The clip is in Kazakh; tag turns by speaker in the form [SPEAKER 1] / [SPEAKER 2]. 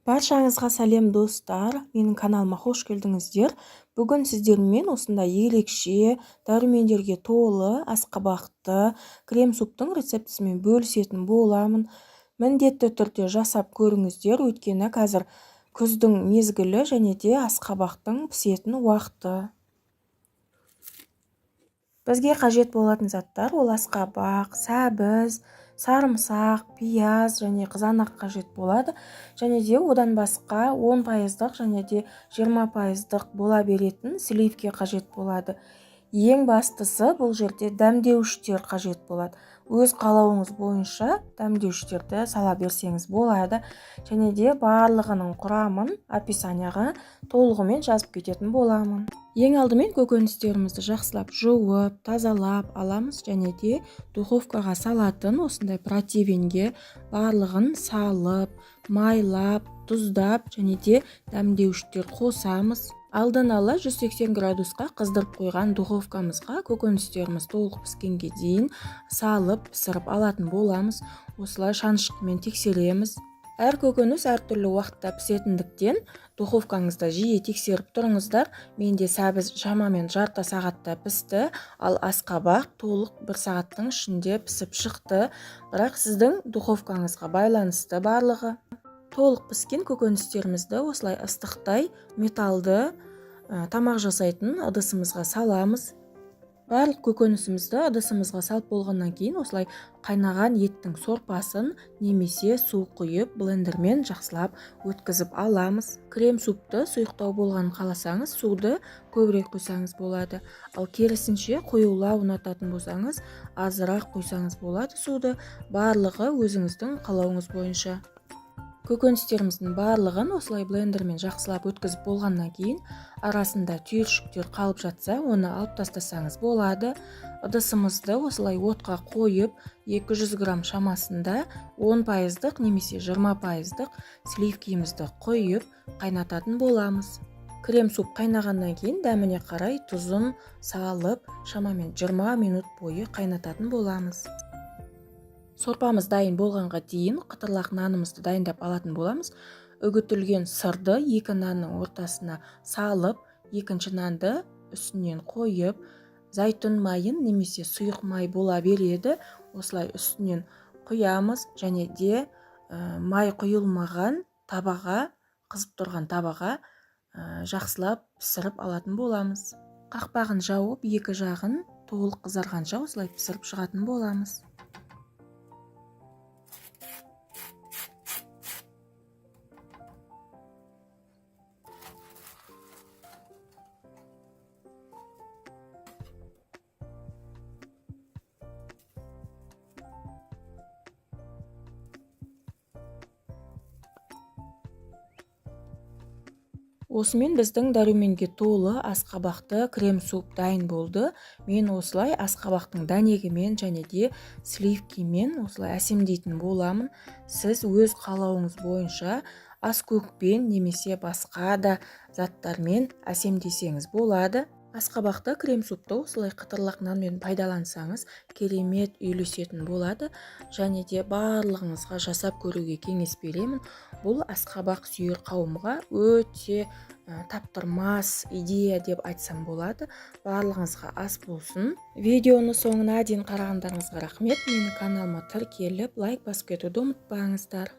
[SPEAKER 1] Баршаңызға сәлем достар, менің каналыма қош келдіңіздер. Бүгін сіздермен осындай ерекше, дәрумендерге толы, асқабақты крем-суптың рецептісімен бөлісетін боламын. Міндетті түрде жасап көріңіздер, өйткені қазір күздің мезгілі және де асқабақтың пісетін уақыты. Бізге қажет болатын заттар ол асқабақ, сәбіз, сарымсақ, пияз және қызанақ қажет болады. Және де одан басқа 10% және де 20% бола беретін сливке қажет болады. Ең бастысы бұл жерде дәмдеуіштер қажет болады. Өз қалауыңыз бойынша дәмдеуіштерді сала берсеңіз болады. Және де барлығының құрамын описанияға толығымен жазып кететін боламын. Ең алдымен көкөністерімізді жақсылап жуып, тазалап аламыз және де духовкаға салатын осындай противенге барлығын салып, майлап, тұздап және де дәмдеуіштер қосамыз. Алдын ала 180 градусқа қыздырып қойған духовкамызға көкөністеріміз толық піскенге дейін салып, пісіріп алатын боламыз. Осылай шанышқымен тексереміз. Әр көкөніс әртүрлі уақытта пісетіндіктен духовкаңызда жиі тексеріп тұрыңыздар. Менде сәбіз шамамен жарты сағатта пісті, ал асқабақ толық 1 сағаттың ішінде пісіп шықты. Бірақ сіздің духовкаңызға байланысты барлығы. Толық піскен көкөністерімізді осылай ыстықтай металды тамақ жасайтын ыдысымызға саламыз. Барлық көкөнісімізді ыдысымызға салып болғаннан кейін осылай қайнаған еттің сорпасын немесе су құйып блендермен жақсылап өткізіп аламыз. Крем-супты сұйықтау болғанын қаласаңыз, суды көбірек құйсаңыз болады. Ал керісінше қоюлау ұнататын болсаңыз, азырақ құйсаңыз болады суды. Барлығы өзіңіздің қалауыңыз бойынша. Көкөністеріміздің барлығын осылай блендермен жақсылап өткізіп болғаннан кейін арасында түйіршіктер қалып жатса, оны алып тастасаңыз болады. Ыдысымызды осылай отқа қойып 200 грамм шамасында 10% немесе 20% сливкемізді қойып қайнататын боламыз. Крем-суп қайнағаннан кейін дәміне қарай тұзын салып шамамен 20 минут бойы қайнататын боламыз. Сорпамыз дайын болғанға дейін қытырлақ нанымызды дайындап алатын боламыз. Үгітілген сырды 2 нанның ортасына салып, екінші нанды үстінен қойып, зәйтүн майын немесе сұйық май бола береді. Осылай үстінен құямыз және де май құйылмаған табаға, қызып тұрған табаға жақсылап пісіріп алатын боламыз. Қақпағын жауып, екі жағын толық қызарғанша осылай пісіріп шығатын боламыз. Осымен біздің дәруменге толы асқабақты крем-суп дайын болды. Мен осылай асқабақтың дәнегімен және де сливкемен осылай әсемдейтін боламын. Сіз өз қалауыңыз бойынша аскөкпен немесе басқа да заттармен әсемдесеңіз болады. Асқабақты крем-супты осылай қытырлақ нанмен пайдалансаңыз керемет үйлесетін болады. Және де барлығыңызға жасап көруге кеңес беремін. Бұл асқабақ сүйер қауымға өте таптырмас идея деп айтсам болады. Барлығыңызға ас болсын. Видеоны соңына дейін қарағандарыңызға рахмет. Менің каналыма тіркеліп, лайк басып кетуді ұмытпаңыздар.